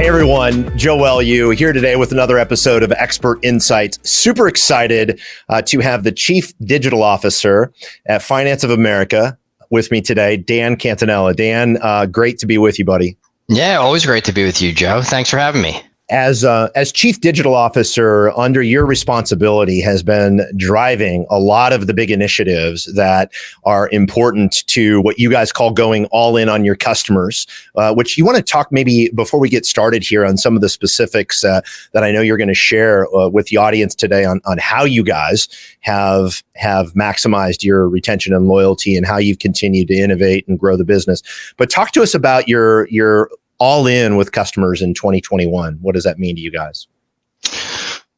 Hey everyone, Joe Welu here today with another episode of Expert Insights. Super excited to have the Chief Digital Officer at Finance of America with me today, Dan Catinella. Dan, great to be with you, buddy. Yeah, always great to be with you, Joe. Thanks for having me. As Chief Digital Officer, under your responsibility has been driving a lot of the big initiatives that are important to what you guys call going all in on your customers, which you want to talk maybe before we get started here on some of the specifics that I know you're going to share with the audience today on how you guys have maximized your retention and loyalty and how you've continued to innovate and grow the business. But talk to us about your all in with customers in 2021. What does that mean to you guys?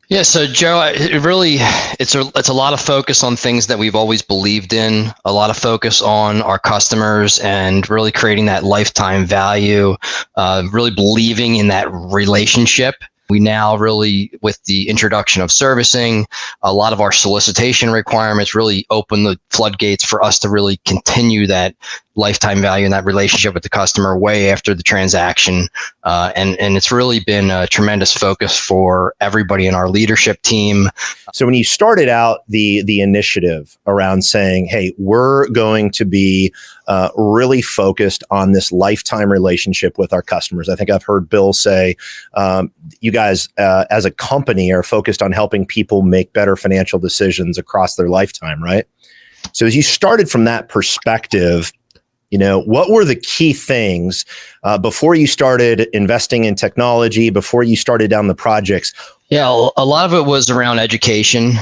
Yeah, so Joe, it's a lot of focus on things that we've always believed in, a lot of focus on our customers and really creating that lifetime value, really believing in that relationship. We now really, with the introduction of servicing, a lot of our solicitation requirements really open the floodgates for us to really continue that lifetime value and that relationship with the customer way after the transaction. And it's really been a tremendous focus for everybody in our leadership team. So when you started out the initiative around saying, hey, we're going to be really focused on this lifetime relationship with our customers. I think I've heard Bill say, you guys as a company are focused on helping people make better financial decisions across their lifetime, right? So as you started from that perspective, what were the key things before you started investing in technology, before you started down the projects? Yeah, a lot of it was around education.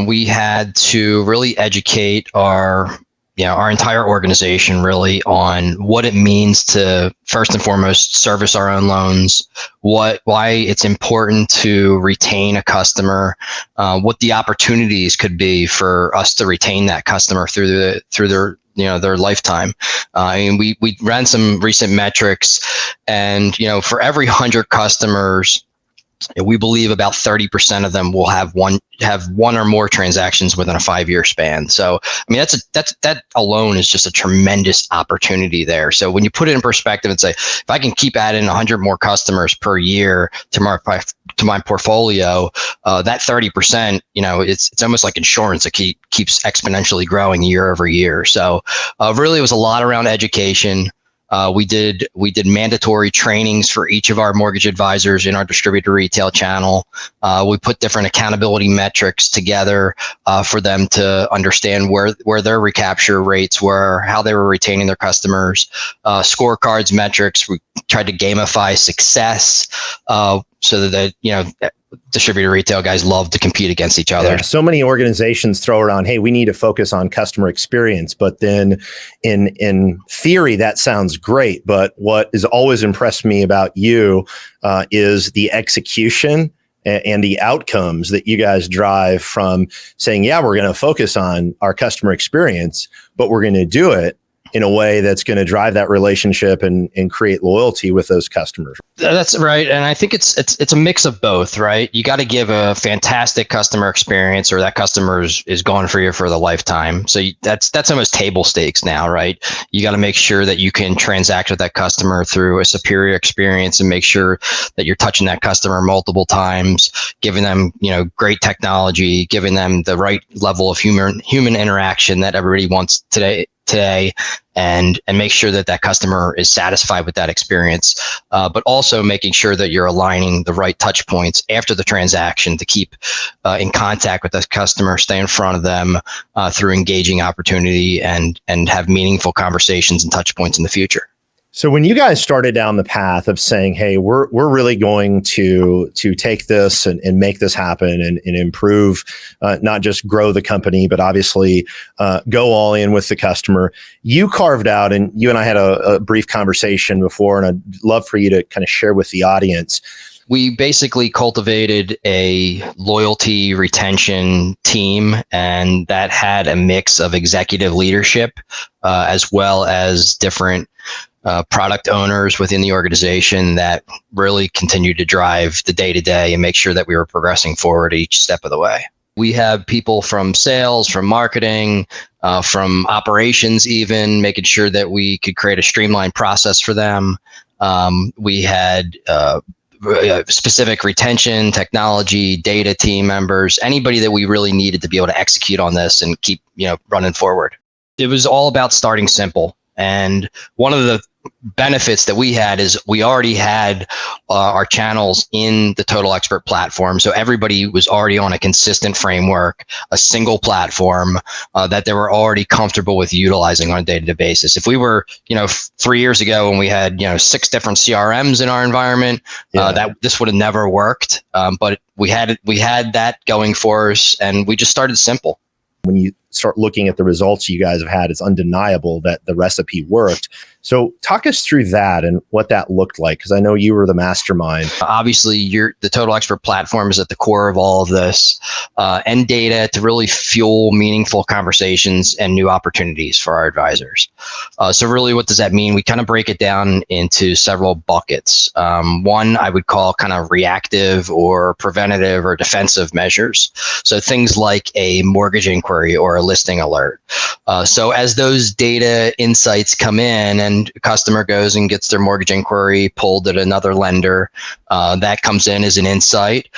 We had to really educate our entire organization really on what it means to first and foremost service our own loans, why it's important to retain a customer, what the opportunities could be for us to retain that customer through their lifetime. We ran some recent metrics, and for every 100 customers, we believe about 30% of them will have one or more transactions within a 5-year span. So, that alone is just a tremendous opportunity there. So when you put it in perspective and say, if I can keep adding 100 more customers per year to my portfolio, that 30%, it's almost like insurance. It keeps exponentially growing year over year. So really, it was a lot around education. We did mandatory trainings for each of our mortgage advisors in our distributor retail channel. We put different accountability metrics together for them to understand where their recapture rates were, how they were retaining their customers. Scorecards metrics. We tried to gamify success so that distributor retail guys love to compete against each other. Yeah, so many organizations throw around, hey, we need to focus on customer experience. But then in theory, that sounds great. But what has always impressed me about you is the execution and the outcomes that you guys drive from saying, yeah, we're going to focus on our customer experience, but we're going to do it in a way that's going to drive that relationship and create loyalty with those customers. That's right. And I think it's a mix of both, right? You got to give a fantastic customer experience or that customer is gone for you for the lifetime. So that's almost table stakes now, right? You got to make sure that you can transact with that customer through a superior experience and make sure that you're touching that customer multiple times, giving them, great technology, giving them the right level of human interaction that everybody wants today, and make sure that customer is satisfied with that experience, but also making sure that you're aligning the right touch points after the transaction to keep in contact with the customer, stay in front of them through engaging opportunity and have meaningful conversations and touch points in the future. So when you guys started down the path of saying, hey, we're really going to take this and make this happen and improve, not just grow the company, but obviously go all in with the customer, you carved out, and you and I had a brief conversation before, and I'd love for you to kind of share with the audience. We basically cultivated a loyalty retention team, and that had a mix of executive leadership as well as different product owners within the organization that really continued to drive the day-to-day and make sure that we were progressing forward each step of the way. We have people from sales, from marketing, from operations even, making sure that we could create a streamlined process for them. We had specific retention, technology, data team members, anybody that we really needed to be able to execute on this and keep, running forward. It was all about starting simple. And one of the benefits that we had is we already had our channels in the Total Expert platform. So everybody was already on a consistent framework, a single platform that they were already comfortable with utilizing on a day-to-day basis. If we were, 3 years ago when we had, 6 different CRMs in our environment, that this would have never worked. But we had that going for us, and we just started simple. When you start looking at the results you guys have had, it's undeniable that the recipe worked. So talk us through that and what that looked like, because I know you were the mastermind. Obviously, the Total Expert platform is at the core of all of this, and data to really fuel meaningful conversations and new opportunities for our advisors. So really, what does that mean? We kind of break it down into several buckets. One I would call kind of reactive or preventative or defensive measures. So things like a mortgage inquiry or a listing alert. So as those data insights come in and a customer goes and gets their mortgage inquiry pulled at another lender, that comes in as an insight.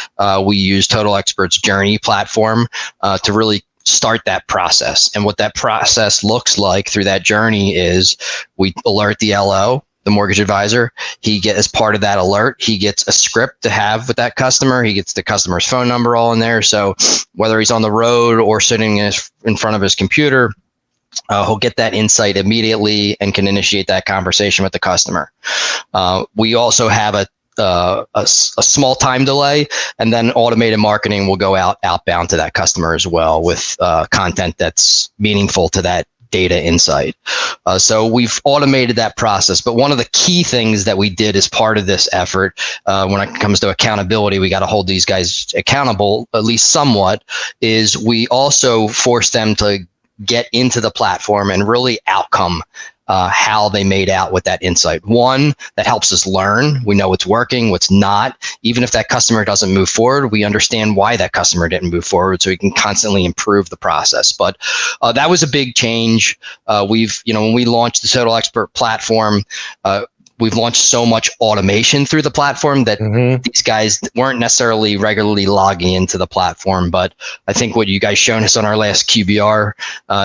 We use Total Expert's Journey platform to really start that process. And what that process looks like through that journey is we alert the LO, the mortgage advisor. As part of that alert, he gets a script to have with that customer. He gets the customer's phone number all in there. So whether he's on the road or sitting in front of his computer, he'll get that insight immediately and can initiate that conversation with the customer. We also have a small time delay, and then automated marketing will go outbound to that customer as well with content that's meaningful to that data insight. So we've automated that process. But one of the key things that we did as part of this effort, when it comes to accountability, we got to hold these guys accountable, at least somewhat, is we also force them to get into the platform and really outcome how they made out with that insight. One, that helps us learn. We know what's working, what's not. Even if that customer doesn't move forward, we understand why that customer didn't move forward, so we can constantly improve the process. But that was a big change. When we launched the Total Expert platform, we've launched so much automation through the platform that these guys weren't necessarily regularly logging into the platform. But I think what you guys shown us on our last QBR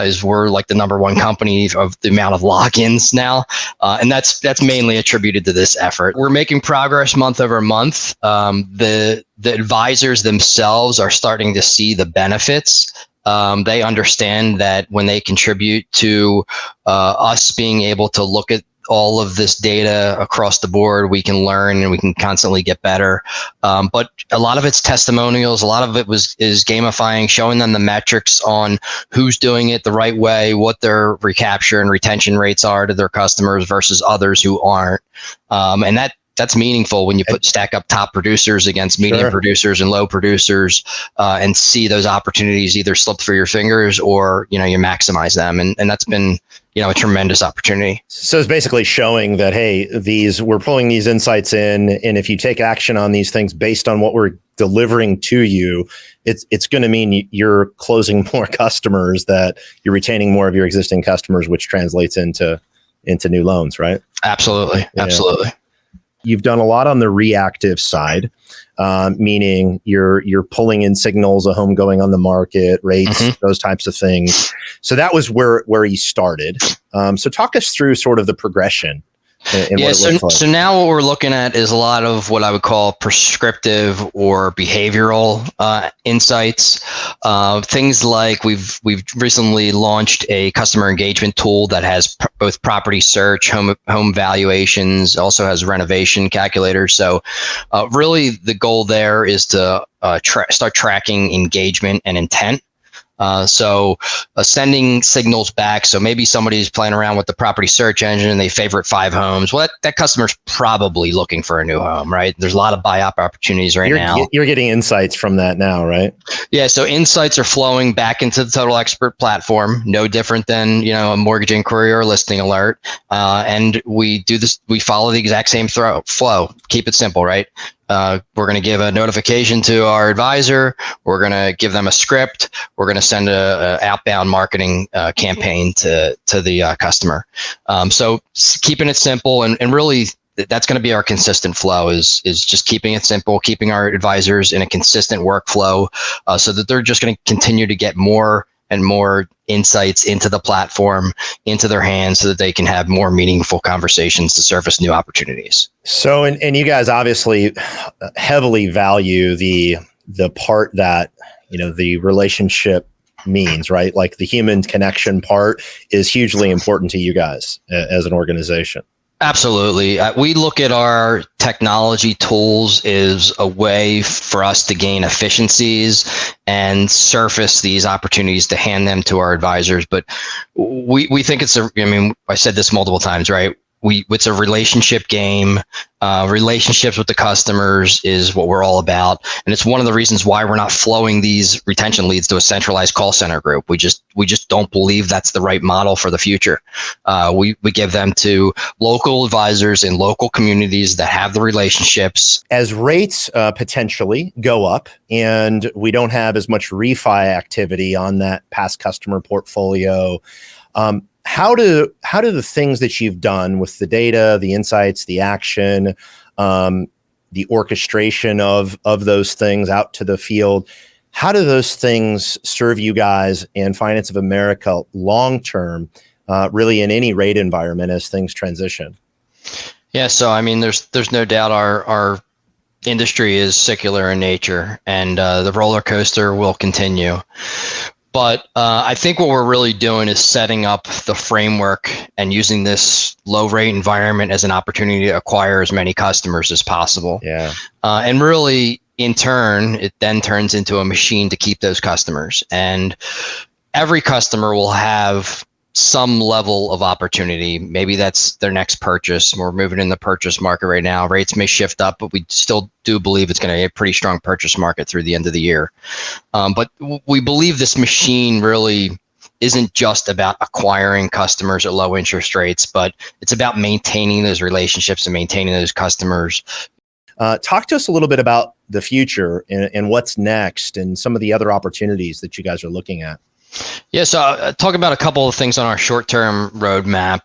is we're like the #1 company of the amount of logins now. And that's mainly attributed to this effort. We're making progress month over month. The advisors themselves are starting to see the benefits. They understand that when they contribute to us being able to look at all of this data across the board, we can learn and we can constantly get better. But a lot of it's testimonials. A lot of it is gamifying, showing them the metrics on who's doing it the right way, what their recapture and retention rates are to their customers versus others who aren't. And that's meaningful when you stack up top producers against medium producers and low producers, and see those opportunities either slip through your fingers or, you maximize them. And that's been, a tremendous opportunity. So it's basically showing that, hey, we're pulling these insights in, and if you take action on these things based on what we're delivering to you, it's going to mean you're closing more customers, that you're retaining more of your existing customers, which translates into new loans, right? Absolutely. Yeah. Absolutely. You've done a lot on the reactive side, meaning you're pulling in signals, a home going on the market, rates, those types of things. So that was where you started. So talk us through sort of the progression. So now what we're looking at is a lot of what I would call prescriptive or behavioral insights. Things like we've recently launched a customer engagement tool that has both property search, home valuations, also has renovation calculators. So really the goal there is to start tracking engagement and intent. So sending signals back. So maybe somebody's playing around with the property search engine and they favorite 5 homes. Well, that customer's probably looking for a new home, right? There's a lot of buy-up opportunities now. You're getting insights from that now, right? Yeah. So insights are flowing back into the Total Expert platform, no different than, a mortgage inquiry or a listing alert. And we do this, we follow the exact same flow. Keep it simple, right? We're going to give a notification to our advisor. We're going to give them a script. We're going to send a outbound marketing campaign to the customer. So keeping it simple and really that's going to be our consistent flow is just keeping it simple, keeping our advisors in a consistent workflow, so that they're just going to continue to get more and more insights into the platform, into their hands, so that they can have more meaningful conversations to surface new opportunities. So, and you guys obviously heavily value the part that, the relationship means, right? Like the human connection part is hugely important to you guys as an organization. Absolutely. We look at our technology tools as a way for us to gain efficiencies and surface these opportunities to hand them to our advisors. But we think I said this multiple times, right? It's a relationship game. Relationships with the customers is what we're all about. And it's one of the reasons why we're not flowing these retention leads to a centralized call center group. We just don't believe that's the right model for the future. We give them to local advisors in local communities that have the relationships. As rates potentially go up and we don't have as much refi activity on that past customer portfolio, how do the things that you've done with the data, the insights, the action, the orchestration of those things out to the field, how do those things serve you guys and Finance of America long-term, really in any rate environment as things transition? Yeah, so there's no doubt our industry is secular in nature, and the roller coaster will continue. But I think what we're really doing is setting up the framework and using this low rate environment as an opportunity to acquire as many customers as possible. Yeah. And really, in turn, it then turns into a machine to keep those customers. And every customer will have some level of opportunity. Maybe that's their next purchase. We're moving in the purchase market right now. Rates may shift up, but we still do believe it's going to be a pretty strong purchase market through the end of the year. But we believe this machine really isn't just about acquiring customers at low interest rates, but it's about maintaining those relationships and maintaining those customers. Talk to us a little bit about the future and what's next and some of the other opportunities that you guys are looking at. Yeah, so I'll talk about a couple of things on our short-term roadmap.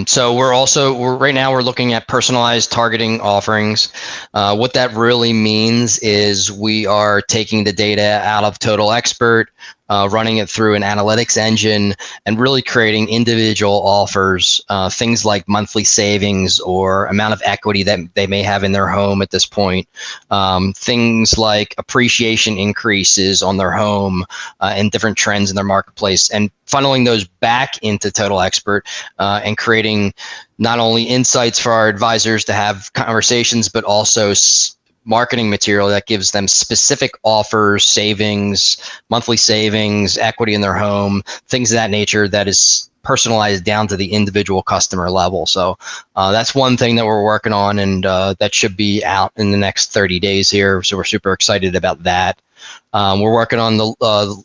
So right now we're looking at personalized targeting offerings. What that really means is we are taking the data out of Total Expert, running it through an analytics engine, and really creating individual offers, things like monthly savings or amount of equity that they may have in their home at this point, things like appreciation increases on their home, and different trends in their marketplace, and funneling those back into Total Expert, and creating not only insights for our advisors to have conversations, but also marketing material that gives them specific offers, savings, monthly savings, equity in their home, things of that nature that is personalized down to the individual customer level. So that's one thing that we're working on, and that should be out in the next 30 days here. So we're super excited about that. We're working on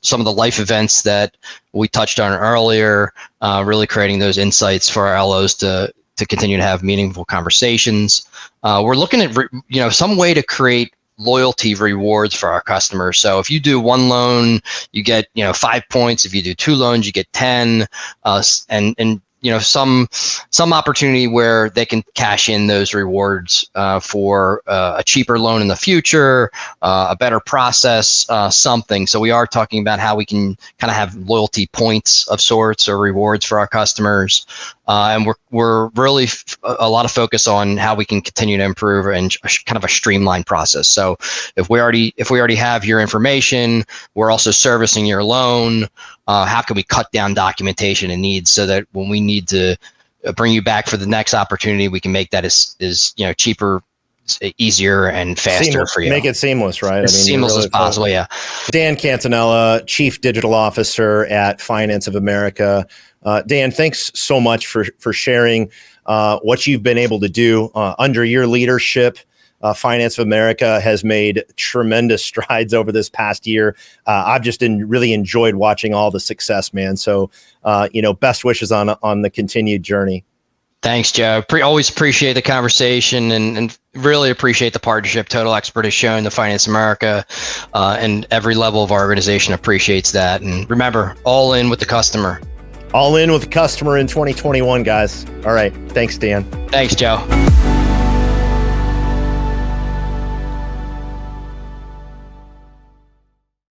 some of the life events that we touched on earlier, really creating those insights for our LOs to continue to have meaningful conversations. We're looking at some way to create loyalty rewards for our customers. So if you do one loan, you get 5 points. If you do 2 loans, you get 10. And some opportunity where they can cash in those rewards for a cheaper loan in the future, a better process, something. So we are talking about how we can kind of have loyalty points of sorts or rewards for our customers. And we're really a lot of focus on how we can continue to improve and kind of a streamlined process. So if we already have your information, we're also servicing your loan. How can we cut down documentation and needs so that when we need to bring you back for the next opportunity, we can make that as cheaper, easier, and faster for you. Make it seamless, right? As seamless as possible, yeah. Dan Catinella, Chief Digital Officer at Finance of America. Dan, thanks so much for sharing what you've been able to do under your leadership. Finance of America has made tremendous strides over this past year. I've just really enjoyed watching all the success, man. So, best wishes on the continued journey. Thanks, Joe. Always appreciate the conversation and really appreciate the partnership Total Expert has shown to Finance America, and every level of our organization appreciates that. And remember, all in with the customer. All in with the customer in 2021, guys. All right. Thanks, Dan. Thanks, Joe.